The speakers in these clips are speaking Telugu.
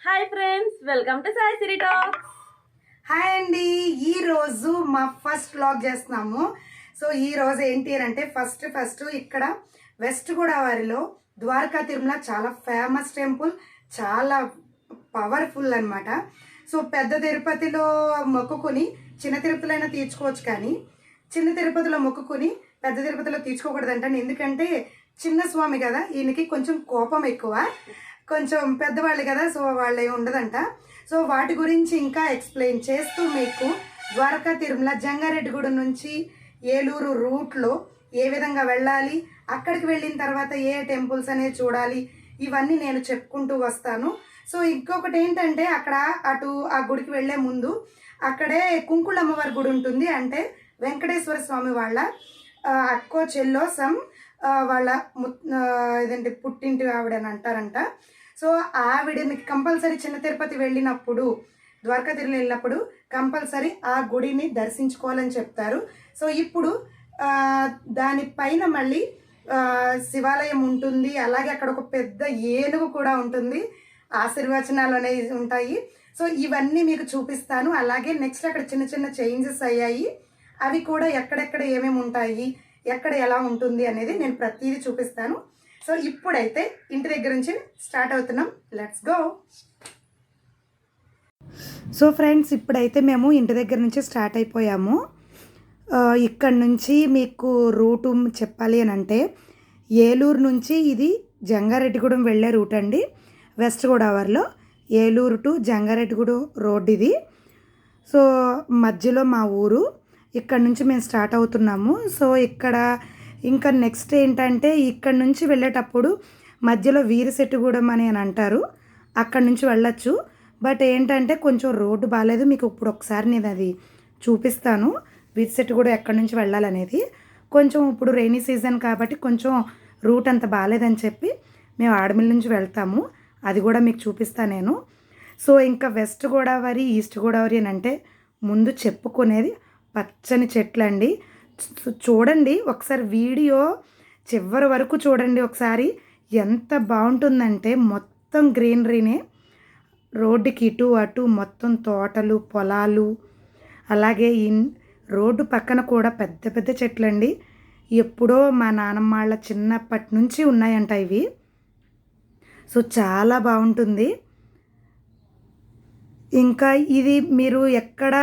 Hi friends, welcome to Sai Siri talks. Hi అండి. ఈరోజు మా ఫస్ట్ వ్లాగ్ చేస్తున్నాము. సో ఈరోజు ఏంటి అంటే ఫస్ట్ ఇక్కడ వెస్ట్ గోదావరిలో ద్వారకా తిరుమల చాలా ఫేమస్ టెంపుల్, చాలా పవర్ఫుల్ అన్నమాట. సో పెద్ద తిరుపతిలో మొక్కుకుని చిన్న తిరుపతిలో అయినా తీర్చుకోవచ్చు, కానీ చిన్న తిరుపతిలో మొక్కుకుని పెద్ద తిరుపతిలో తీర్చుకోకూడదంటే, ఎందుకంటే చిన్న స్వామి కదా, ఈయనకి కొంచెం కోపం ఎక్కువ, కొంచెం పెద్దవాళ్ళు కదా, సో వాళ్ళు ఏమి ఉండదంట. సో వాటి గురించి ఇంకా ఎక్స్ప్లెయిన్ చేస్తూ మీకు ద్వారకా తిరుమల జంగారెడ్డిగూడెం నుంచి ఏలూరు రూట్లో ఏ విధంగా వెళ్ళాలి, అక్కడికి వెళ్ళిన తర్వాత ఏ టెంపుల్స్ అనేది చూడాలి, ఇవన్నీ నేను చెప్పుకుంటూ వస్తాను. సో ఇంకొకటి ఏంటంటే, అక్కడ అటు ఆ గుడికి వెళ్ళే ముందు అక్కడే కుంకుళ్ళ అమ్మవారి గుడి ఉంటుంది. అంటే వెంకటేశ్వర స్వామి వాళ్ళ అక్కో చెల్లో వాళ్ళ ఇదేంటి పుట్టింటి ఆవిడని అంటారంట. సో ఆవిడ మీకు కంపల్సరీ చిన్న తిరుపతి వెళ్ళినప్పుడు, ద్వారకా తిరుమల వెళ్ళినప్పుడు కంపల్సరీ ఆ గుడిని దర్శించుకోవాలని చెప్తారు. సో ఇప్పుడు దానిపైన మళ్ళీ శివాలయం ఉంటుంది, అలాగే అక్కడ ఒక పెద్ద ఏనుగు కూడా ఉంటుంది, ఆశీర్వచనాలు అనేవి ఉంటాయి. సో ఇవన్నీ మీకు చూపిస్తాను. అలాగే నెక్స్ట్ అక్కడ చిన్న చిన్న చేంజెస్ అయ్యాయి, అవి కూడా ఎక్కడెక్కడ ఏమేమి ఉంటాయి, ఎక్కడ ఎలా ఉంటుంది అనేది నేను ప్రతిదీ చూపిస్తాను. సో ఇప్పుడైతే ఇంటి దగ్గర నుంచి స్టార్ట్ అవుతున్నాం. Let's go. సో ఫ్రెండ్స్, ఇప్పుడైతే మేము ఇంటి దగ్గర నుంచి స్టార్ట్ అయిపోయాము. ఇక్కడ నుంచి మీకు రూటు చెప్పాలి అని అంటే, ఏలూరు నుంచి ఇది జంగారెడ్డిగూడెం వెళ్ళే రూట్ అండి. వెస్ట్ గోదావరిలో ఏలూరు టు జంగారెడ్డిగూడెం రోడ్ ఇది. సో మధ్యలో మా ఊరు, ఇక్కడ నుంచి మేము స్టార్ట్ అవుతున్నాము. సో ఇక్కడ ఇంకా నెక్స్ట్ ఏంటంటే, ఇక్కడ నుంచి వెళ్ళేటప్పుడు మధ్యలో వీరశెట్టిగూడెం అని అంటారు, అక్కడ నుంచి వెళ్ళొచ్చు. బట్ ఏంటంటే కొంచెం రోడ్డు బాగాలేదు, మీకు ఇప్పుడు ఒకసారి నేను అది చూపిస్తాను, వీరశెట్టిగూడెం ఎక్కడి నుంచి వెళ్ళాలనేది. కొంచెం ఇప్పుడు రైనీ సీజన్ కాబట్టి కొంచెం రూట్ అంత బాగాలేదని చెప్పి మేము ఆడమిల్ నుంచి వెళ్తాము, అది కూడా మీకు చూపిస్తాను నేను. సో ఇంకా వెస్ట్ గోదావరి, ఈస్ట్ గోదావరి అని అంటే ముందు చెప్పుకునేది పచ్చని చెట్లు అండి. చూడండి ఒకసారి, వీడియో చివరి వరకు చూడండి ఒకసారి, ఎంత బాగుంటుందంటే మొత్తం గ్రీనరీనే, రోడ్డుకి ఇటు అటు మొత్తం తోటలు, పొలాలు, అలాగే రోడ్డు పక్కన కూడా పెద్ద పెద్ద చెట్లు అండి. ఎప్పుడో మా నాన్నమ్మ వాళ్ళ చిన్నప్పటి నుంచి ఉన్నాయంట ఇవి. సో చాలా బాగుంటుంది. ఇంకా ఇది మీరు ఎక్కడ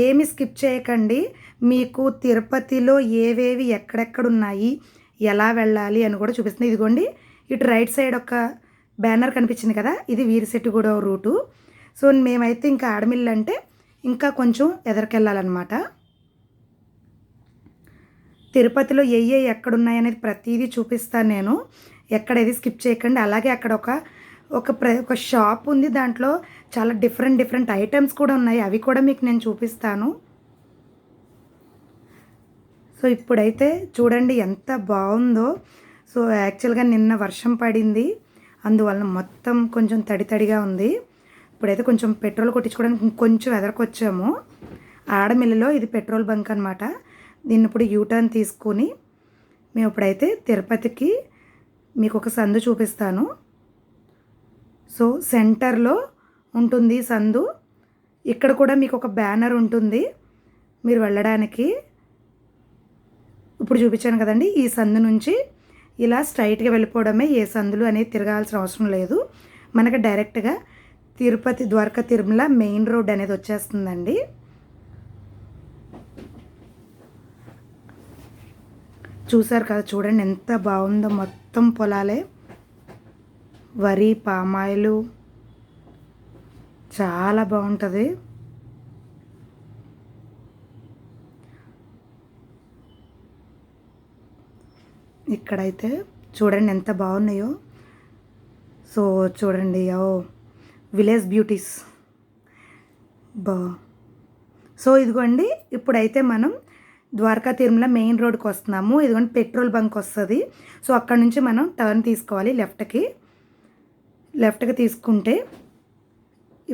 ఏమి స్కిప్ చేయకండి, మీకు తిరుపతిలో ఏవేవి ఎక్కడెక్కడ ఉన్నాయి, ఎలా వెళ్ళాలి అని కూడా చూపిస్తుంది. ఇదిగోండి, ఇటు రైట్ సైడ్ ఒక బ్యానర్ కనిపించింది కదా, ఇది వీరశెట్టిగూడెం రూటు. సో మేమైతే ఇంకా ఆడమిల్లు అంటే ఇంకా కొంచెం ఎదరికెళ్ళాలన్నమాట. తిరుపతిలో ఏ ఎక్కడున్నాయనేది ప్రతిదీ చూపిస్తాను నేను, ఎక్కడేది స్కిప్ చేయకండి. అలాగే అక్కడ ఒక షాప్ ఉంది, దాంట్లో చాలా డిఫరెంట్ ఐటమ్స్ కూడా ఉన్నాయి, అవి కూడా మీకు నేను చూపిస్తాను. సో ఇప్పుడైతే చూడండి ఎంత బాగుందో. సో యాక్చువల్గా నిన్న వర్షం పడింది, అందువలన మొత్తం కొంచెం తడిగా ఉంది. ఇప్పుడైతే కొంచెం పెట్రోల్ కొట్టించుకోవడానికి కొంచెం ఎదరకొచ్చాము. ఆడమిల్లిలో ఇది పెట్రోల్ బంక్ అనమాట. దీన్ని ఇప్పుడు యూటర్న్ తీసుకొని మేము ఇప్పుడైతే తిరుపతికి మీకు ఒక సందు చూపిస్తాను. సో సెంటర్లో ఉంటుంది సందు, ఇక్కడ కూడా మీకు ఒక బ్యానర్ ఉంటుంది మీరు వెళ్ళడానికి. ఇప్పుడు చూపించాను కదండి, ఈ సందు నుంచి ఇలా స్ట్రైట్గా వెళ్ళిపోవడమే, ఏ సందులు అనేది తిరగాల్సిన అవసరం లేదు. మనకి డైరెక్ట్గా తిరుపతి ద్వారకా తిరుమల మెయిన్ రోడ్ అనేది వచ్చేస్తుందండి. చూసారు కదా, చూడండి ఎంత బాగుందో, మొత్తం పొలాలే, వరి, పామాయిలు, చాలా బాగుంటుంది. ఇక్కడైతే చూడండి ఎంత బాగున్నాయో. సో చూడండి, విలేజ్ బ్యూటీస్ సో ఇదిగోండి, ఇప్పుడైతే మనం ద్వారకా తిరుమల మెయిన్ రోడ్కి వస్తున్నాము. ఇదిగోండి పెట్రోల్ బంక్ వస్తుంది. సో అక్కడ నుంచి మనం టర్న్ తీసుకోవాలి లెఫ్ట్కి తీసుకుంటే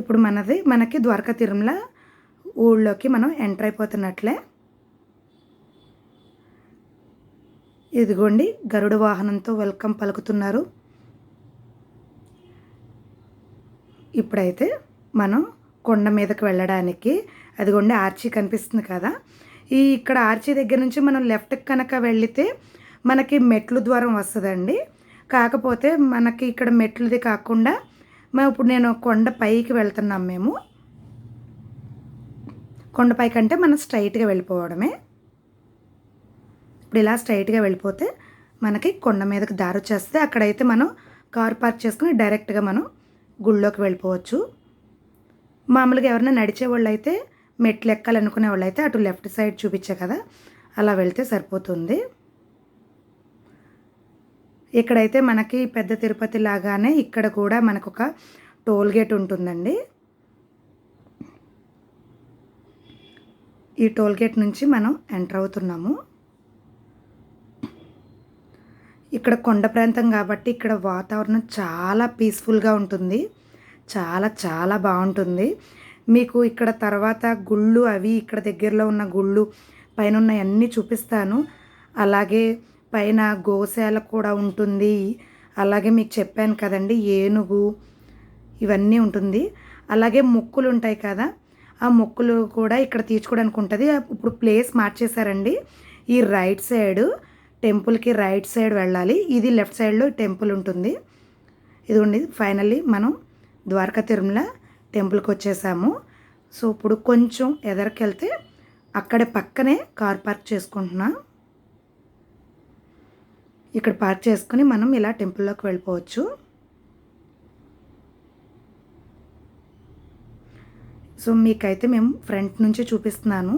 ఇప్పుడు మనకి ద్వారకా తిరుమల ఊళ్ళోకి మనం ఎంటర్ అయిపోతున్నట్లే. ఇదిగోండి గరుడ వాహనంతో వెల్కమ్ పలుకుతున్నారు. ఇప్పుడైతే మనం కొండ మీదకి వెళ్ళడానికి అదిగోండి ఆర్చీ కనిపిస్తుంది కదా, ఇక్కడ ఆర్చీ దగ్గర నుంచి మనం లెఫ్ట్కి కనుక వెళితే మనకి మెట్లు ద్వారం వస్తుందండి. కాకపోతే మనకి ఇక్కడ మెట్లుది కాకుండా ఇప్పుడు నేను కొండ పైకి వెళ్తున్నాం. మేము కొండపైకి అంటే మనం స్ట్రైట్గా వెళ్ళిపోవడమే. ఇప్పుడు ఇలా స్ట్రైట్గా వెళ్ళిపోతే మనకి కొండ మీదకి దారి వచ్చేస్తే అక్కడైతే మనం కార్ పార్క్ చేసుకుని డైరెక్ట్గా మనం గుళ్ళోకి వెళ్ళిపోవచ్చు. మామూలుగా ఎవరైనా నడిచే వాళ్ళు అయితే మెట్లు ఎక్కాలనుకునే వాళ్ళు అయితే అటు లెఫ్ట్ సైడ్ చూపించే కదా, అలా వెళ్తే సరిపోతుంది. ఇక్కడైతే మనకి పెద్ద తిరుపతి లాగానే ఇక్కడ కూడా మనకు ఒక టోల్ గేట్ ఉంటుందండి. ఈ టోల్ గేట్ నుంచి మనం ఎంటర్ అవుతున్నాము. ఇక్కడ కొండ ప్రాంతం కాబట్టి ఇక్కడ వాతావరణం చాలా పీస్ఫుల్గా ఉంటుంది. చాలా చాలా బాగుంటుంది. మీకు ఇక్కడ తర్వాత గుళ్ళు అవి ఇక్కడ దగ్గరలో ఉన్న గుళ్ళు పైన ఉన్న అన్నీ చూపిస్తాను. అలాగే పైన గోశాల కూడా ఉంటుంది. అలాగే మీకు చెప్పాను కదండి ఏనుగు ఇవన్నీ ఉంటుంది. అలాగే మొక్కులు ఉంటాయి కదా, ఆ మొక్కులు కూడా ఇక్కడ తీర్చుకోవడానికి ఉంటుంది. ఇప్పుడు ప్లేస్ మార్చేశారండి. ఈ రైట్ సైడ్ టెంపుల్కి రైట్ సైడ్ వెళ్ళాలి, ఇది లెఫ్ట్ సైడ్లో టెంపుల్ ఉంటుంది. ఇదిగోండి ఫైనల్లీ మనం ద్వారకా తిరుమల టెంపుల్కి వచ్చేసాము. సో ఇప్పుడు కొంచెం ఎదరికెళ్తే అక్కడే పక్కనే కార్ పార్క్ చేసుకుంటున్నా. ఇక్కడ పార్క్ చేసుకుని మనం ఇలా టెంపుల్లోకి వెళ్ళిపోవచ్చు. సో మీకైతే మేము ఫ్రంట్ నుంచి చూపిస్తున్నాను.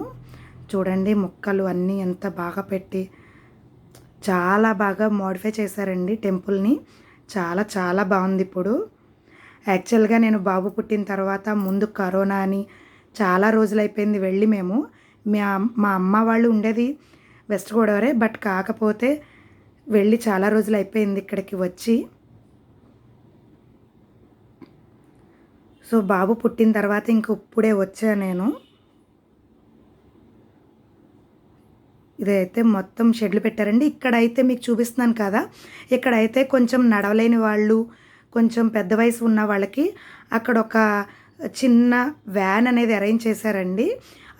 చూడండి మొక్కలు అన్నీ ఎంత బాగా పెట్టి చాలా బాగా మోడిఫై చేశారండి టెంపుల్ని. చాలా చాలా బాగుంది. ఇప్పుడు యాక్చువల్గా నేను బాబు పుట్టిన తర్వాత ముందు కరోనా అని చాలా రోజులు అయిపోయింది వెళ్ళి మేము. మా అమ్మ వాళ్ళు ఉండేది వెస్ట్ గోదావరి, బట్ కాకపోతే వెళ్ళి చాలా రోజులు అయిపోయింది ఇక్కడికి వచ్చి. సో బాబు పుట్టిన తర్వాత ఇంక ఇప్పుడే వచ్చా నేను. ఇదైతే మొత్తం షెడ్లు పెట్టారండి. ఇక్కడైతే మీకు చూపిస్తున్నాను కదా, ఇక్కడైతే కొంచెం నడవలేని వాళ్ళు, కొంచెం పెద్ద వయసు ఉన్న వాళ్ళకి అక్కడ ఒక చిన్న వ్యాన్ అనేది అరేంజ్ చేశారండి.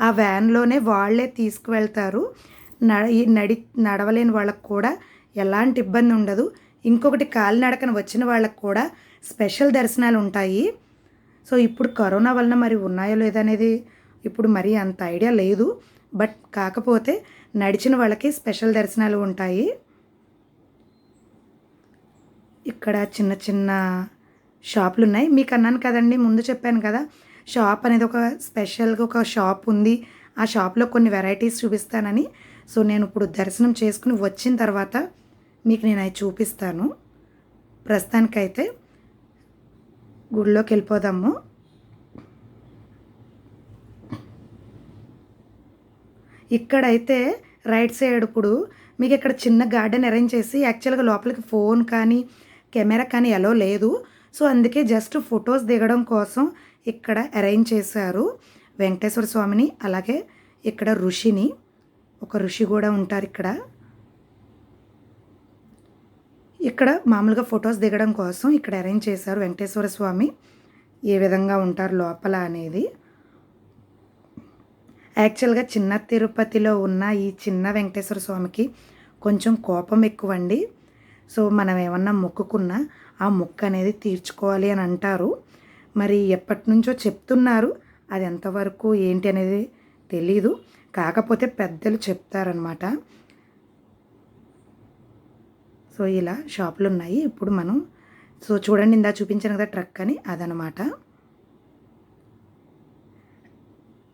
ఆ వ్యాన్లోనే వాళ్ళే తీసుకువెళ్తారు. నడవలేని వాళ్ళకు కూడా ఎలాంటి ఇబ్బంది ఉండదు. ఇంకొకటి కాలినడకన వచ్చిన వాళ్ళకు కూడా స్పెషల్ దర్శనాలు ఉంటాయి. సో ఇప్పుడు కరోనా వలన మరి ఉన్నాయో లేదనేది ఇప్పుడు మరీ అంత ఐడియా లేదు, బట్ కాకపోతే నడిచిన వాళ్ళకి స్పెషల్ దర్శనాలు ఉంటాయి. ఇక్కడ చిన్న చిన్న షాపులు ఉన్నాయి. మీకు అన్నాను కదండి, ముందు చెప్పాను కదా, షాప్ అనేది ఒక స్పెషల్గా ఒక షాప్ ఉంది. ఆ షాప్లో కొన్ని వెరైటీస్ చూపిస్తానని. సో నేను ఇప్పుడు దర్శనం చేసుకుని వచ్చిన తర్వాత మీకు నేను అవి చూపిస్తాను. ప్రస్తుతానికైతే గుడిలోకి వెళ్ళిపోదాము. ఇక్కడైతే రైట్ సైడ్ ఇప్పుడు మీకు ఇక్కడ చిన్న గార్డెన్ అరేంజ్ చేసి, యాక్చువల్గా లోపలికి ఫోన్ కానీ కెమెరా కానీ ఎలా లేదు. సో అందుకే జస్ట్ ఫొటోస్ దిగడం కోసం ఇక్కడ అరేంజ్ చేశారు వెంకటేశ్వర స్వామిని. అలాగే ఇక్కడ ఋషిని, ఒక ఋషి కూడా ఉంటారు ఇక్కడ. ఇక్కడ మామూలుగా ఫొటోస్ దిగడం కోసం ఇక్కడ అరేంజ్ చేశారు వెంకటేశ్వర స్వామి ఏ విధంగా ఉంటారు లోపల అనేది. యాక్చువల్గా చిన్న తిరుపతిలో ఉన్న ఈ చిన్న వెంకటేశ్వర స్వామికి కొంచెం కోపం ఎక్కువండి. సో మనం ఏమన్నా మొక్కుకున్నా ఆ మొక్కు అనేది తీర్చుకోవాలి అని అంటారు. మరి ఎప్పటి నుంచో చెప్తున్నారు, అది ఎంతవరకు ఏంటి అనేది తెలీదు. కాకపోతే పెద్దలు చెప్తారనమాట. సో ఇలా షాపులు ఉన్నాయి. ఇప్పుడు మనం సో చూడండి, ఇందా చూపించాను కదా ట్రక్ అని, అదనమాట.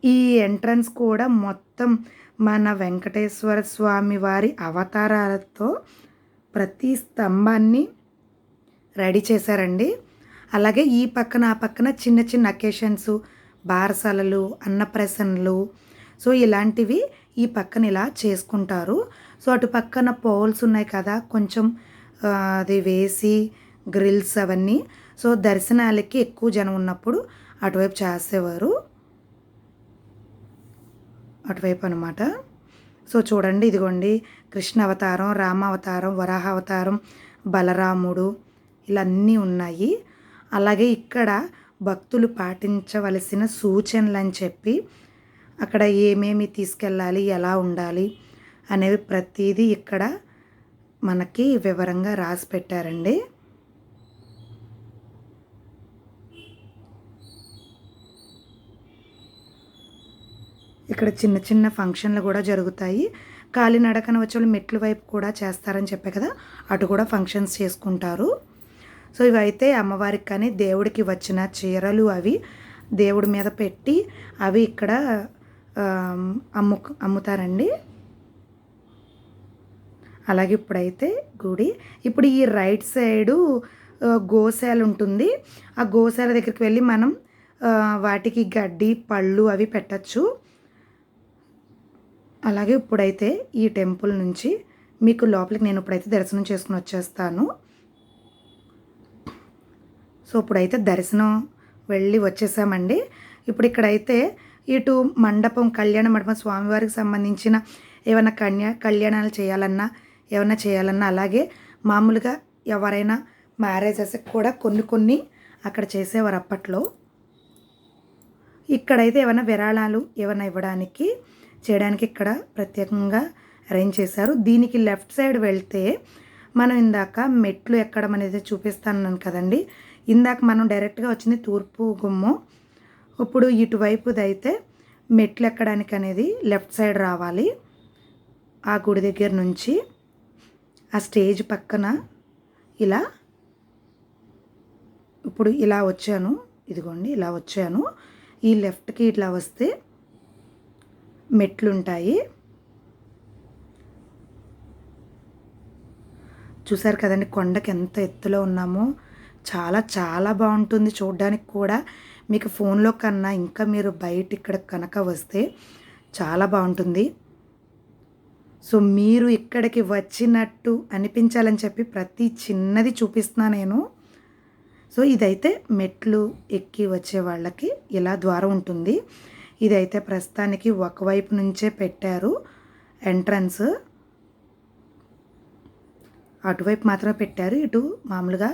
ఈ ఎంట్రన్స్ కూడా మొత్తం మన వెంకటేశ్వర స్వామి వారి అవతారాలతో ప్రతి స్తంభాన్ని రెడీ చేశారండి. అలాగే ఈ పక్కన ఆ పక్కన చిన్న చిన్న అకేషన్స్, బారసాలలు, అన్నప్రసన్నలు, సో ఇలాంటివి ఈ పక్కన ఇలా చేసుకుంటారు. సో అటు పక్కన పోల్స్ ఉన్నాయి కదా, కొంచెం అది వేసి గ్రిల్స్ అవన్నీ. సో దర్శనాలకి ఎక్కువ జనం ఉన్నప్పుడు అటువైపు చేసేవారు, అటువైపు అనమాట. సో చూడండి, ఇదిగోండి కృష్ణ అవతారం, రామ అవతారం, వరాహ అవతారం, బలరాముడు ఇలా అన్నీ ఉన్నాయి. అలాగే ఇక్కడ భక్తులు పాటించవలసిన సూచనలు అని చెప్పి అక్కడ ఏమేమి తీసుకెళ్ళాలి, ఎలా ఉండాలి అనేవి ప్రతిదీ ఇక్కడ మనకి వివరంగా రాసి పెట్టారండి. ఇక్కడ చిన్న చిన్న ఫంక్షన్లు కూడా జరుగుతాయి. కాలినడకన వచ్చే మెట్ల వైపు కూడా చేస్తారని చెప్పే కదా, అటు కూడా ఫంక్షన్స్ చేసుకుంటారు. సో ఇవైతే అమ్మవారికి కానీ దేవుడికి వచ్చిన చీరలు అవి దేవుడి మీద పెట్టి అవి ఇక్కడ అమ్ముతారండి. అలాగే ఇప్పుడైతే గుడి, ఇప్పుడు ఈ రైట్ సైడు గోశాల ఉంటుంది. ఆ గోశాల దగ్గరికి వెళ్ళి మనం వాటికి గడ్డి పళ్ళు అవి పెట్టచ్చు. అలాగే ఇప్పుడైతే ఈ టెంపుల్ నుంచి మీకు లోపలికి నేను ఇప్పుడైతే దర్శనం చేసుకుని వచ్చేస్తాను. సో ఇప్పుడైతే దర్శనం వెళ్ళి వచ్చేసామండి. ఇప్పుడు ఇక్కడైతే ఇటు మండపం, కళ్యాణ మండపం, స్వామివారికి సంబంధించిన ఏమైనా కళ్యాణాలు చేయాలన్నా ఏమైనా చేయాలన్నా, అలాగే మామూలుగా ఎవరైనా మ్యారేజెస్ కూడా కొన్ని అక్కడ చేసేవారు అప్పట్లో. ఇక్కడైతే ఏమైనా విరాళాలు ఏమైనా ఇవ్వడానికి చేయడానికి ఇక్కడ ప్రత్యేకంగా అరేంజ్ చేశారు. దీనికి లెఫ్ట్ సైడ్ వెళ్తే మనం ఇందాక మెట్లు ఎక్కడం అనేది చూపిస్తాను కదండి. ఇందాక మనం డైరెక్ట్గా వచ్చింది తూర్పు గుమ్మం. ఇప్పుడు ఇటువైపుదైతే మెట్లు ఎక్కడానికి అనేది లెఫ్ట్ సైడ్ రావాలి. ఆ గుడి దగ్గర నుంచి ఆ స్టేజ్ పక్కన ఇలా ఇప్పుడు ఇలా వచ్చాను, ఇదిగోండి ఇలా వచ్చాను. ఈ లెఫ్ట్కి ఇట్లా వస్తే మెట్లుంటాయి. చూసారు కదండి కొండకి ఎంత ఎత్తులో ఉన్నామో. చాలా చాలా బాగుంటుంది చూడడానికి కూడా. మీకు ఫోన్లో కన్నా ఇంకా మీరు బయట ఇక్కడ కనుక వస్తే చాలా బాగుంటుంది. సో మీరు ఇక్కడికి వచ్చినట్టు అనిపించాలని చెప్పి ప్రతి చిన్నది చూపిస్తున్నా నేను. సో ఇదైతే మెట్లు ఎక్కి వచ్చే వాళ్ళకి ఇలా ద్వారం ఉంటుంది. ఇదైతే ప్రస్తుతానికి ఒకవైపు నుంచే పెట్టారు ఎంట్రన్స్, అటువైపు మాత్రమే పెట్టారు. ఇటు మామూలుగా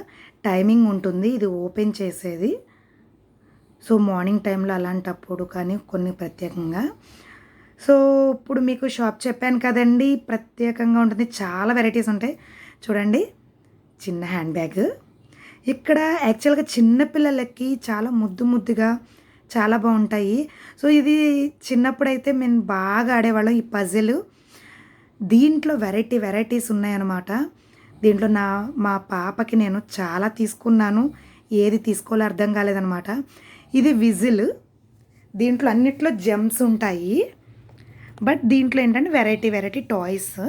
టైమింగ్ ఉంటుంది ఇది ఓపెన్ చేసేది. సో మార్నింగ్ టైంలో అలాంటప్పుడు కానీ కొన్ని ప్రత్యేకంగా. సో ఇప్పుడు మీకు షాప్ చెప్పాను కదండి, ప్రత్యేకంగా ఉంటుంది, చాలా వెరైటీస్ ఉంటాయి. చూడండి చిన్న హ్యాండ్ బ్యాగ్. ఇక్కడ యాక్చువల్గా చిన్నపిల్లలకి చాలా ముద్దుగా చాలా బాగుంటాయి. సో ఇది చిన్నప్పుడైతే మేము బాగా ఆడేవాళ్ళం ఈ పజిల్. దీంట్లో వెరైటీస్ ఉన్నాయన్నమాట. దీంట్లో మా పాపకి నేను చాలా తీసుకున్నాను, ఏది తీసుకోవాలో అర్థం కాలేదనమాట. ఇది విజిల్. దీంట్లో అన్నిట్లో జెమ్స్ ఉంటాయి, బట్ దీంట్లో ఏంటంటే వెరైటీ టాయ్స్.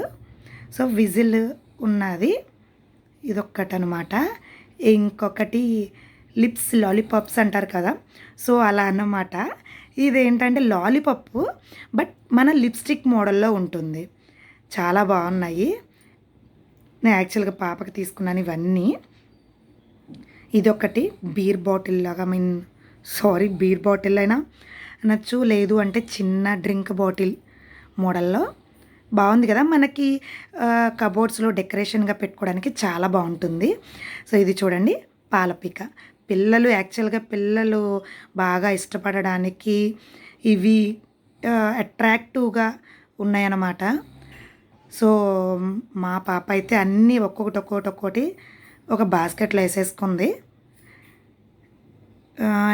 సో విజిల్ ఉన్నది ఇదొక్కటి అనమాట. ఇంకొకటి లిప్స్ లాలీపాప్స్ అంటారు కదా, సో అలా అన్నమాట. ఇదేంటంటే లాలీపాప్ బట్ మన లిప్స్టిక్ మోడల్లో ఉంటుంది. చాలా బాగున్నాయి. నేను యాక్చువల్గా పాపకి తీసుకున్నాను ఇవన్నీ. ఇదొకటి బీర్ బాటిల్ లాగా, బీర్ బాటిల్ అయినా అనొచ్చు, లేదు అంటే చిన్న డ్రింక్ బాటిల్ మోడల్లో బాగుంది కదా. మనకి కబోర్డ్స్లో డెకరేషన్గా పెట్టుకోవడానికి చాలా బాగుంటుంది. సో ఇది చూడండి పాలపిక. పిల్లలు బాగా ఇష్టపడడానికి ఇవి అట్రాక్టివ్గా ఉన్నాయన్నమాట. సో మా పాప అయితే అన్నీ ఒక్కొక్కటి ఒక బాస్కెట్లో వేసేసుకుంది.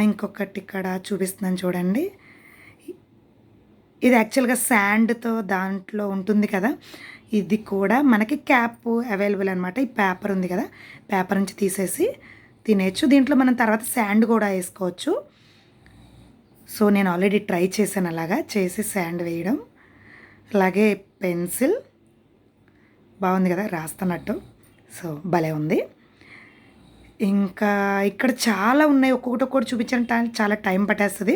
ఇంకొకటి ఇక్కడ చూపిస్తున్నాను చూడండి. ఇది యాక్చువల్గా శాండ్తో దాంట్లో ఉంటుంది కదా, ఇది కూడా మనకి క్యాప్ అవైలబుల్ అనమాట. ఈ పేపర్ ఉంది కదా, పేపర్ నుంచి తీసేసి తినేయచ్చు. దీంట్లో మనం తర్వాత శాండ్ కూడా వేసుకోవచ్చు. సో నేను ఆల్రెడీ ట్రై చేశాను అలాగా చేసి శాండ్ వేయడం. అలాగే పెన్సిల్ బాగుంది కదా రాస్తున్నట్టు, సో భలే ఉంది. ఇంకా ఇక్కడ చాలా ఉన్నాయి, ఒక్కొక్కటి చూపించడానికి చాలా టైం పట్టేస్తుంది.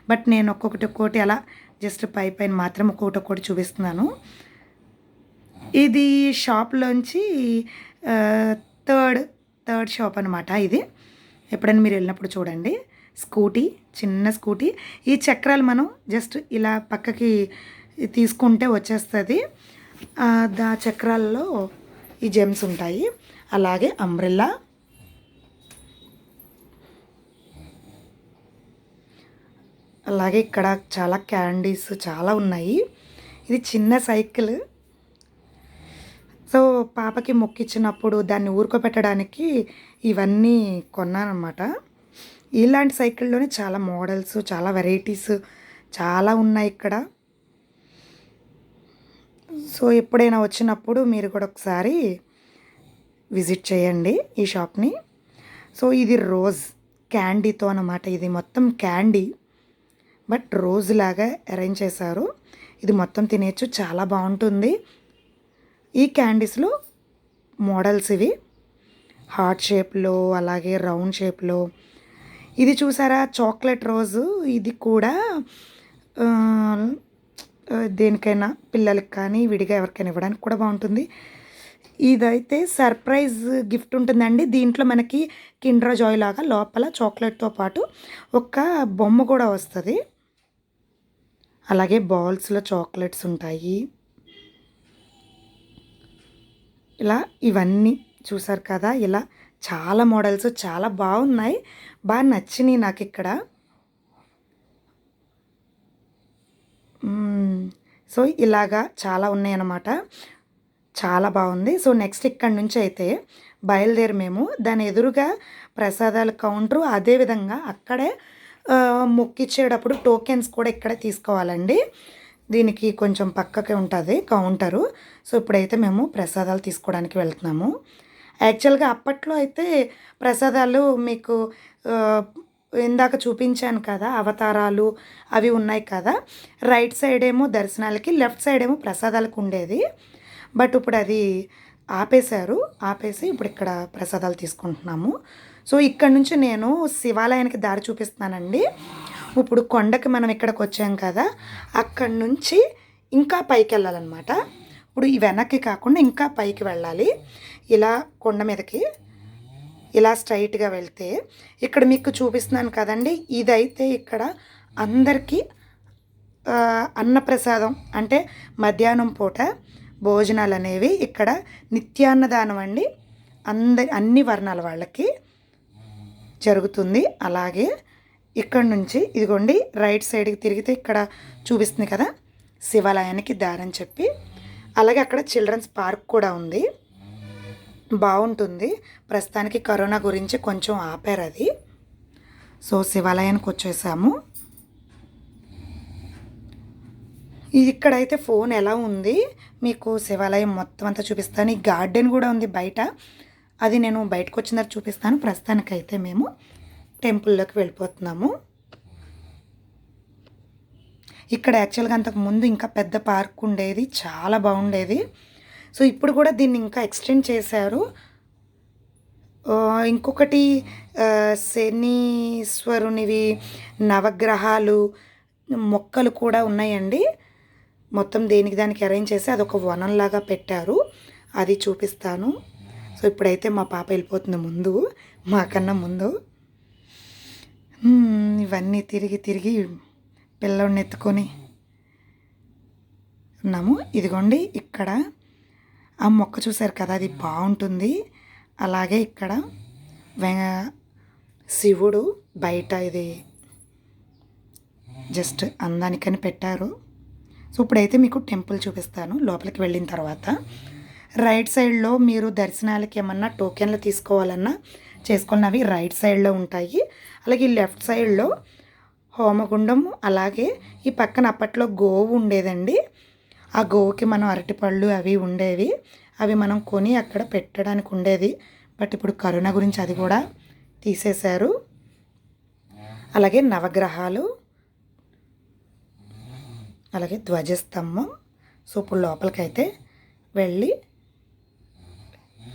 బట్ నేను ఒక్కొక్కటి అలా జస్ట్ పైన మాత్రం ఒక్కొక్కటి చూపిస్తున్నాను. ఇది షాప్లోంచి థర్డ్ షాప్ అనమాట. ఇది ఎప్పుడైనా మీరు వెళ్ళినప్పుడు చూడండి. చిన్న స్కూటీ. ఈ చక్రాలు మనం జస్ట్ ఇలా పక్కకి తీసుకుంటే వచ్చేస్తుంది. దా చక్రాల్లో ఈ జెమ్స్ ఉంటాయి. అలాగే అంబ్రెల్లా, అలాగే ఇక్కడ చాలా క్యాండీస్ చాలా ఉన్నాయి. ఇది చిన్న సైకిల్. సో పాపకి మొక్కిచ్చినప్పుడు దాన్ని ఊరుకోపెట్టడానికి ఇవన్నీ కొన్నానమాట. ఇలాంటి సైకిల్లోనే చాలా మోడల్స్, చాలా వెరైటీస్ చాలా ఉన్నాయి ఇక్కడ. సో ఎప్పుడైనా వచ్చినప్పుడు మీరు కూడా ఒకసారి విజిట్ చేయండి ఈ షాప్ని. సో ఇది రోజ్ క్యాండీతో అన్నమాట. ఇది మొత్తం క్యాండీ బట్ రోజ్ లాగా అరేంజ్ చేశారు. ఇది మొత్తం తినేయచ్చు, చాలా బాగుంటుంది. ఈ క్యాండీస్లో మోడల్స్ ఇవి హార్ట్ షేప్లో అలాగే రౌండ్ షేప్లో. ఇది చూసారా చాక్లెట్ రోజు. ఇది కూడా దేనికైనా పిల్లలకి కానీ విడిగా ఎవరికైనా ఇవ్వడానికి కూడా బాగుంటుంది. ఇదైతే సర్ప్రైజ్ గిఫ్ట్ ఉంటుందండి. దీంట్లో మనకి కిండర్ జాయ్ లాగా లోపల చాక్లెట్తో పాటు ఒక బొమ్మ కూడా వస్తుంది. అలాగే బాల్స్లో చాక్లెట్స్ ఉంటాయి. ఇలా ఇవన్నీ చూసారు కదా, ఇలా చాలా మోడల్స్ చాలా బాగున్నాయి, బాగా నచ్చినాయి నాకు ఇక్కడ. సో ఇలాగా చాలా ఉన్నాయి అన్నమాట, చాలా బాగుంది. సో నెక్స్ట్ ఇక్కడ నుంచి అయితే బయలుదేరి మేము దాని ఎదురుగా ప్రసాదాల కౌంటరు, అదేవిధంగా అక్కడే మొక్కిచ్చేటప్పుడు టోకెన్స్ కూడా ఇక్కడే తీసుకోవాలండి. దీనికి కొంచెం పక్కకే ఉంటుంది కౌంటరు. సో ఇప్పుడైతే మేము ప్రసాదాలు తీసుకోవడానికి వెళ్తున్నాము. యాక్చువల్గా అప్పట్లో అయితే ప్రసాదాలు మీకు ఇందాక చూపించాను కదా, అవతారాలు అవి ఉన్నాయి కదా, రైట్ సైడ్ ఏమో దర్శనాలకి, లెఫ్ట్ సైడ్ ఏమో ప్రసాదాలకు ఉండేది. బట్ ఇప్పుడు అది ఆపేసి ఇప్పుడు ఇక్కడ ప్రసాదాలు తీసుకుంటున్నాము. సో ఇక్కడ నుంచి నేను శివాలయానికి దారి చూపిస్తున్నానండి. ఇప్పుడు కొండకి మనం ఇక్కడికి వచ్చాం కదా, అక్కడి నుంచి ఇంకా పైకి వెళ్ళాలన్నమాట. ఇప్పుడు ఈ వెనక్కి కాకుండా ఇంకా పైకి వెళ్ళాలి. ఇలా కొండ మీదకి ఇలా స్ట్రైట్గా వెళ్తే ఇక్కడ మీకు చూపిస్తున్నాను కదండి, ఇదైతే ఇక్కడ అందరికీ అన్నప్రసాదం అంటే మధ్యాహ్నం పూట భోజనాలు అనేవి ఇక్కడ నిత్యాన్నదానం అండి. అన్ని వర్ణాల వాళ్ళకి జరుగుతుంది. అలాగే ఇక్కడ నుంచి ఇదిగోండి రైట్ సైడ్కి తిరిగితే ఇక్కడ చూపిస్తుంది కదా శివాలయానికి దారని చెప్పి. అలాగే అక్కడ చిల్డ్రన్స్ పార్క్ కూడా ఉంది, బాగుంటుంది. ప్రస్తుతానికి కరోనా గురించి కొంచెం ఆపారు అది. సో శివాలయానికి వచ్చేసాము. ఇక్కడైతే ఫోన్ ఎలా ఉంది మీకు శివాలయం మొత్తం అంతా చూపిస్తాను. ఈ గార్డెన్ కూడా ఉంది బయట, అది నేను బయటకు వచ్చిన తర్వాత చూపిస్తాను. ప్రస్తుతానికైతే మేము టెంపుల్లోకి వెళ్ళిపోతున్నాము. ఇక్కడ యాక్చువల్గా అంతకు ముందు ఇంకా పెద్ద పార్క్ ఉండేది, చాలా బాగుండేది. సో ఇప్పుడు కూడా దీన్ని ఇంకా ఎక్స్టెండ్ చేశారు. ఇంకొకటి శనీశ్వరునివి నవగ్రహాలు మొక్కలు కూడా ఉన్నాయండి. మొత్తం దేనికి దానికి అరేంజ్ చేసి అదొక వనంలాగా పెట్టారు, అది చూపిస్తాను. సో ఇప్పుడైతే మా పాప వెళ్ళిపోతుంది ముందు, మాకన్నా ముందు. ఇవన్నీ తిరిగి తిరిగి పిల్లోడిని ఎత్తుకొని ఉన్నాము. ఇదిగోండి ఇక్కడ ఆ మొక్క చూసారు కదా, అది బాగుంటుంది. అలాగే ఇక్కడ శివుడు బయట ఇది జస్ట్ అందానికని పెట్టారు. సో ఇప్పుడైతే మీకు టెంపుల్ చూపిస్తాను. లోపలికి వెళ్ళిన తర్వాత రైట్ సైడ్లో మీరు దర్శనాలకి ఏమన్నా టోకెన్లు తీసుకోవాలన్నా చేసుకున్నవి రైట్ సైడ్లో ఉంటాయి. అలాగే లెఫ్ట్ సైడ్లో హోమగుండం, అలాగే ఈ పక్కన అప్పట్లో గోవు ఉండేదండి. ఆ గోవుకి మనం అరటిపళ్ళు అవి ఉండేవి, అవి మనం కొని అక్కడ పెట్టడానికి ఉండేది. బట్ ఇప్పుడు కరోనా గురించి అది కూడా తీసేశారు. అలాగే నవగ్రహాలు, అలాగే ధ్వజస్తంభం. సో ఇప్పుడు లోపలికైతే వెళ్ళి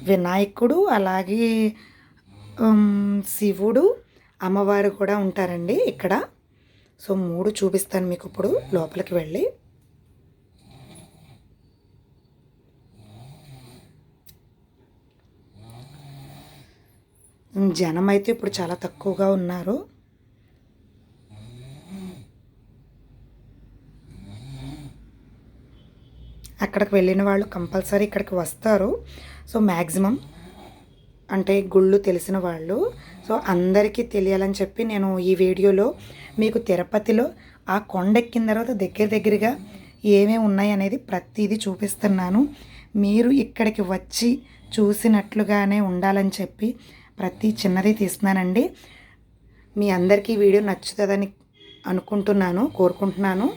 వినాయకుడు, అలాగే శివుడు, అమ్మవారు కూడా ఉంటారండి ఇక్కడ. సో 3 చూపిస్తాను మీకు ఇప్పుడు లోపలికి వెళ్ళి. జనం అయితే ఇప్పుడు చాలా తక్కువగా ఉన్నారు. అక్కడికి వెళ్ళిన వాళ్ళు కంపల్సరీ ఇక్కడికి వస్తారు. సో మ్యాక్సిమం అంటే గుళ్ళు తెలిసిన వాళ్ళు. సో సో అందరికీ తెలియాలని చెప్పి నేను ఈ వీడియోలో మీకు తిరుపతిలో ఆ కొండ ఎక్కిన తర్వాత దగ్గరగా ఏమేమి ఉన్నాయి అనేది ప్రతిదీ చూపిస్తున్నాను. మీరు ఇక్కడికి వచ్చి చూసినట్లుగానే ఉండాలని చెప్పి ప్రతి చిన్నది తీస్తున్నానండి. మీ అందరికీ వీడియో నచ్చుతుందని అనుకుంటున్నాను, కోరుకుంటున్నాను.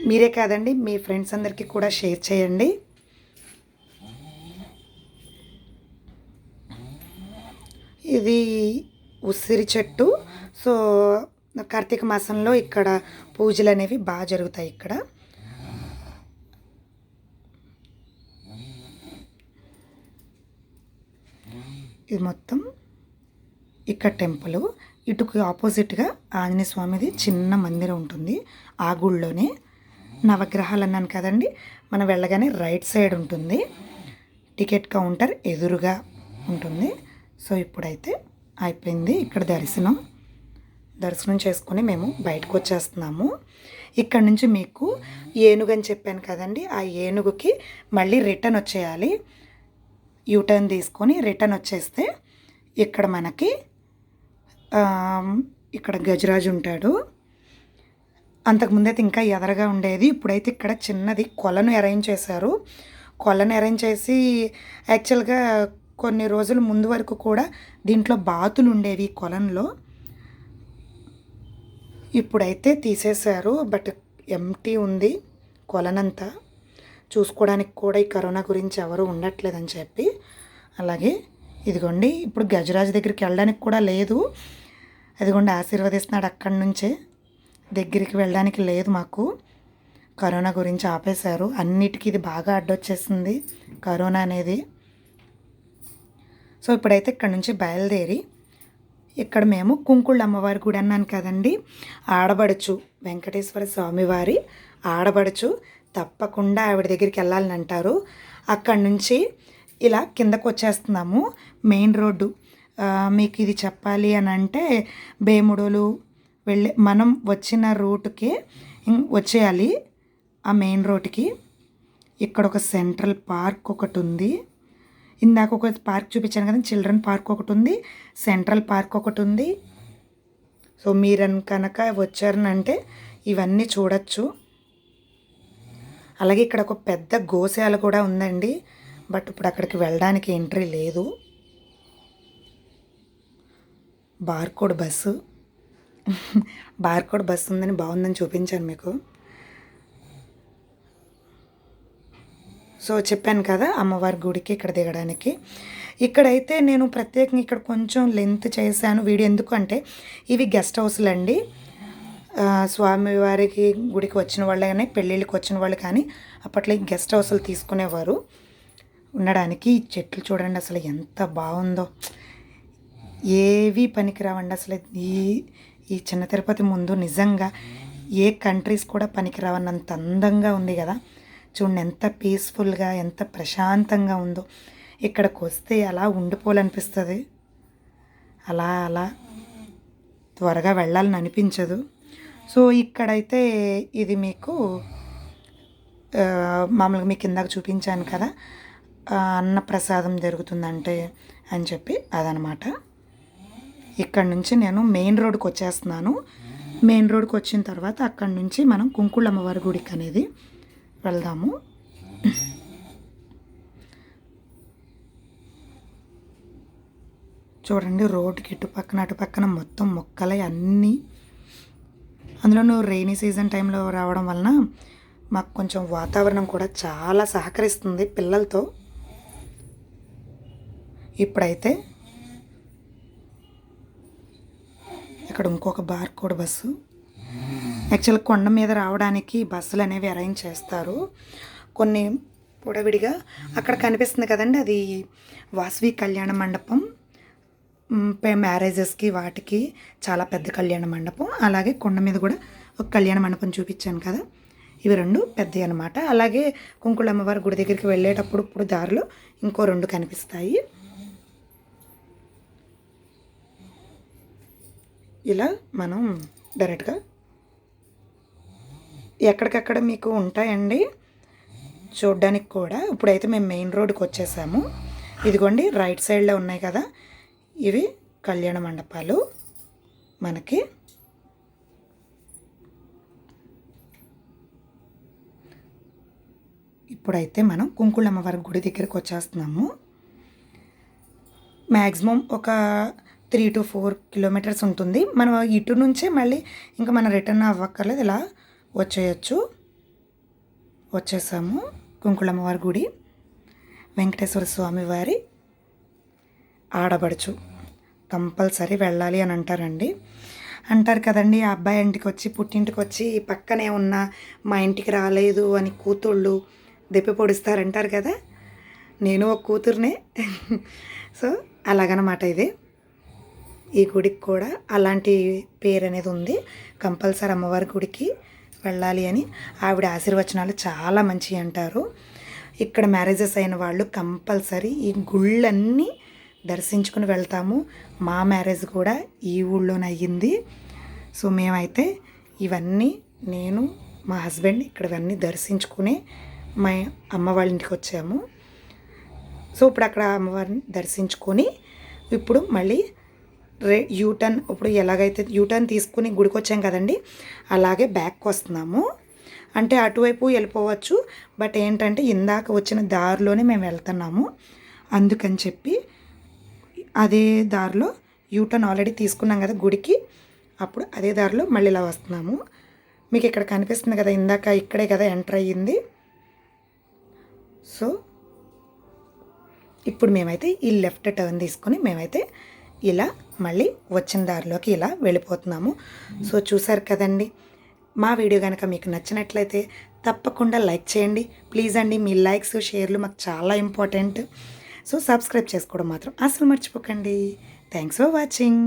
మీరే కాదండి, మీ ఫ్రెండ్స్ అందరికీ కూడా షేర్ చేయండి. ఇది ఉసిరి చెట్టు. సో కార్తీక మాసంలో ఇక్కడ పూజలు అనేవి బాగా జరుగుతాయి. ఇక్కడ ఇది మొత్తం ఇక్కడ టెంపుల్. ఇటుకు ఆపోజిట్గా ఆంజనేయ స్వామిది చిన్న మందిరం ఉంటుంది. ఆ గుళ్ళోనే నవగ్రహాలు అన్నాను కదండి. మనం వెళ్ళగానే రైట్ సైడ్ ఉంటుంది. టికెట్ కౌంటర్ ఎదురుగా ఉంటుంది. సో ఇప్పుడైతే అయిపోయింది ఇక్కడ దర్శనం చేసుకొని మేము బయటకు వచ్చేస్తున్నాము. ఇక్కడ నుంచి మీకు ఏనుగు అని చెప్పాను కదండి, ఆ ఏనుగుకి మళ్ళీ రిటర్న్ వచ్చేయాలి. యూటర్న్ తీసుకొని రిటర్న్ వచ్చేస్తే ఇక్కడ మనకి ఇక్కడ గజరాజు ఉంటాడు. అంతకుముందైతే ఇంకా ఎదరగా ఉండేది. ఇప్పుడైతే ఇక్కడ చిన్నది కొలను అరేంజ్ చేశారు. కొలను అరేంజ్ చేసి యాక్చువల్గా కొన్ని రోజుల ముందు వరకు కూడా దీంట్లో బాతులు ఉండేవి కొలంలో. ఇప్పుడైతే తీసేశారు. బట్ ఎంటీ ఉంది కొలనంతా. చూసుకోవడానికి కూడా ఈ కరోనా గురించి ఎవరు ఉండట్లేదని చెప్పి. అలాగే ఇదిగోండి, ఇప్పుడు గజరాజు దగ్గరికి వెళ్ళడానికి కూడా లేదు. అదిగోండి ఆశీర్వదిస్తున్నాడు అక్కడి నుంచే. దగ్గరికి వెళ్ళడానికి లేదు మాకు, కరోనా గురించి ఆపేశారు. అన్నిటికీ ఇది బాగా అడ్డొచ్చేసింది కరోనా అనేది. సో ఇప్పుడైతే ఇక్కడ నుంచి బయలుదేరి ఇక్కడ మేము కుంకుళ్ళ అమ్మవారి గుడి అన్నాను కదండి, ఆడబడుచు వెంకటేశ్వర స్వామివారి ఆడబడుచు. తప్పకుండా ఆవిడ దగ్గరికి వెళ్ళాలని అంటారు. అక్కడి నుంచి ఇలా కిందకు వచ్చేస్తున్నాము. మెయిన్ రోడ్డు మీకు ఇది చెప్పాలి అని అంటే బేముడోలు మనం వచ్చిన రూట్కి వచ్చేయాలి. ఆ మెయిన్ రోడ్డుకి ఇక్కడ ఒక సెంట్రల్ పార్క్ ఒకటి ఉంది. ఇందాక ఒక పార్క్ చూపించాను కదా, చిల్డ్రన్ పార్క్ ఒకటి ఉంది, సెంట్రల్ పార్క్ ఒకటి ఉంది. సో మీరు కనుక వచ్చారనంటే ఇవన్నీ చూడొచ్చు. అలాగే ఇక్కడ ఒక పెద్ద గోశాల కూడా ఉందండి. బట్ ఇప్పుడు అక్కడికి వెళ్ళడానికి ఎంట్రీ లేదు. బార్కోడ్ బస్సు ఉందని బాగుందని చూపించాను మీకు. సో చెప్పాను కదా అమ్మవారి గుడికి ఇక్కడ దిగడానికి. ఇక్కడైతే నేను ప్రత్యేకంగా ఇక్కడ కొంచెం లెంత్ చేశాను వీడియో. ఎందుకంటే ఇవి గెస్ట్ హౌస్లు అండి. స్వామివారికి గుడికి వచ్చిన వాళ్ళు కానీ పెళ్ళిళ్ళకి వచ్చిన వాళ్ళు కానీ అప్పట్లో గెస్ట్ హౌస్లు తీసుకునేవారు ఉండడానికి. ఈ చెట్లు చూడండి అసలు ఎంత బాగుందో. ఏవి పనికిరావండి అసలు. ఈ చిన్న తిరుపతి ముందు నిజంగా ఏ కంట్రీస్ కూడా పనికిరావన్నంత అందంగా ఉంది కదా. చూడండి ఎంత పీస్ఫుల్గా, ఎంత ప్రశాంతంగా ఉందో. ఇక్కడికి వస్తే అలా ఉండిపోవాలనిపిస్తుంది. అలా త్వరగా వెళ్ళాలని అనిపించదు. సో ఇక్కడైతే ఇది మీకు మామూలుగా మీకు ఇందాక చూపించాను కదా, అన్నప్రసాదం జరుగుతుందంటే అని చెప్పి అదనమాట. ఇక్కడ నుంచి నేను మెయిన్ రోడ్కి వచ్చేస్తున్నాను. మెయిన్ రోడ్కి వచ్చిన తర్వాత అక్కడి నుంచి మనం కుంకుళ్ళ అమ్మవారి గుడికి అనేది వెళ్దాము. చూడండి రోడ్డుకి అటుపక్కన మొత్తం మొక్కలే అన్నీ. అందులోనూ రెయినీ సీజన్ టైంలో రావడం వలన మాకు కొంచెం వాతావరణం కూడా చాలా సహకరిస్తుంది పిల్లలతో. ఇప్పుడైతే ఇక్కడ ఇంకొక బార్కోడ్ బస్సు. యాక్చువల్గా కొండ మీద రావడానికి బస్సులు అనేవి అరేంజ్ చేస్తారు కొన్ని పొడవిడిగా. అక్కడ కనిపిస్తుంది కదండి, అది వాసవి కళ్యాణ మండపం. మ్యారేజెస్కి వాటికి చాలా పెద్ద కళ్యాణ మండపం. అలాగే కొండ మీద కూడా ఒక కళ్యాణ మండపం చూపించాను కదా, ఇవి రెండు పెద్దవి అనమాట. అలాగే కుంకుళ్ళ అమ్మవారి గుడి దగ్గరికి వెళ్ళేటప్పుడు ఇప్పుడు దారిలో ఇంకో రెండు కనిపిస్తాయి. ఇలా మనం డైరెక్ట్గా ఎక్కడికక్కడ మీకు ఉంటాయండి చూడ్డానికి కూడా. ఇప్పుడైతే మేము మెయిన్ రోడ్కి వచ్చేసాము. ఇదిగోండి రైట్ సైడ్లో ఉన్నాయి కదా, ఇవి కళ్యాణ మండపాలు మనకి. ఇప్పుడైతే మనం కుంకుళ్ళ అమ్మవారి గుడి దగ్గరికి వచ్చేస్తున్నాము. మ్యాక్సిమం ఒక 3 to 4 కిలోమీటర్స్ ఉంటుంది. మనం ఇటు నుంచే మళ్ళీ ఇంకా మనం రిటర్న్ అవ్వక్కర్లేదు, ఇలా వచ్చేసాము. కుంకుళ్ళ అమ్మవారి గుడి, వెంకటేశ్వర స్వామి వారి ఆడబడుచు కంపల్సరీ వెళ్ళాలి అని అంటారు కదండి. ఆ అబ్బాయి ఇంటికి వచ్చి పుట్టింటికి వచ్చి పక్కనే ఉన్న మా ఇంటికి రాలేదు అని కూతుళ్ళు దెప్పి పొడుస్తారంటారు కదా. నేను ఒక కూతురునే. సో అలాగనమాట ఇది. ఈ గుడికి కూడా అలాంటి పేరు అనేది ఉంది. కంపల్సరీ అమ్మవారి గుడికి వెళ్ళాలి అని ఆవిడ ఆశీర్వచనాలు చాలా మంచివి అంటారు. ఇక్కడ మ్యారేజెస్ అయిన వాళ్ళు కంపల్సరీ ఈ గుళ్ళన్నీ దర్శించుకుని వెళ్తాము. మా మ్యారేజ్ కూడా ఈ ఊళ్ళోనే అయ్యింది. సో మేమైతే ఇవన్నీ నేను మా హస్బెండ్ ఇక్కడ ఇవన్నీ దర్శించుకుని మా అమ్మ వాళ్ళ ఇంటికి వచ్చాము. సో ఇప్పుడు అక్కడ అమ్మవారిని దర్శించుకొని ఇప్పుడు మళ్ళీ యూటర్న్, ఇప్పుడు ఎలాగైతే యూటర్న్ తీసుకుని గుడికి వచ్చాం కదండి, అలాగే బ్యాక్కి వస్తున్నాము. అంటే అటువైపు వెళ్ళిపోవచ్చు, బట్ ఏంటంటే ఇందాక వచ్చిన దారిలోనే మేము వెళ్తున్నాము. అందుకని చెప్పి అదే దారిలో యూటర్న్ ఆల్రెడీ తీసుకున్నాం కదా గుడికి, అప్పుడు అదే దారిలో మళ్ళీ ఇలా వస్తున్నాము. మీకు ఇక్కడ కనిపిస్తుంది కదా, ఇందాక ఇక్కడే కదా ఎంటర్ అయ్యింది. సో ఇప్పుడు మేమైతే ఈ లెఫ్ట్ టర్న్ తీసుకొని మేమైతే ఇలా మళ్ళీ వచ్చిన దారిలోకి ఇలా వెళ్ళిపోతున్నాము. సో చూసారు కదండి, మా వీడియో కనుక మీకు నచ్చినట్లయితే తప్పకుండా లైక్ చేయండి ప్లీజ్ అండి. మీ లైక్స్ షేర్లు మాకు చాలా ఇంపార్టెంట్. సో సబ్స్క్రైబ్ చేసుకోవడం మాత్రం అసలు మర్చిపోకండి. Thanks for watching.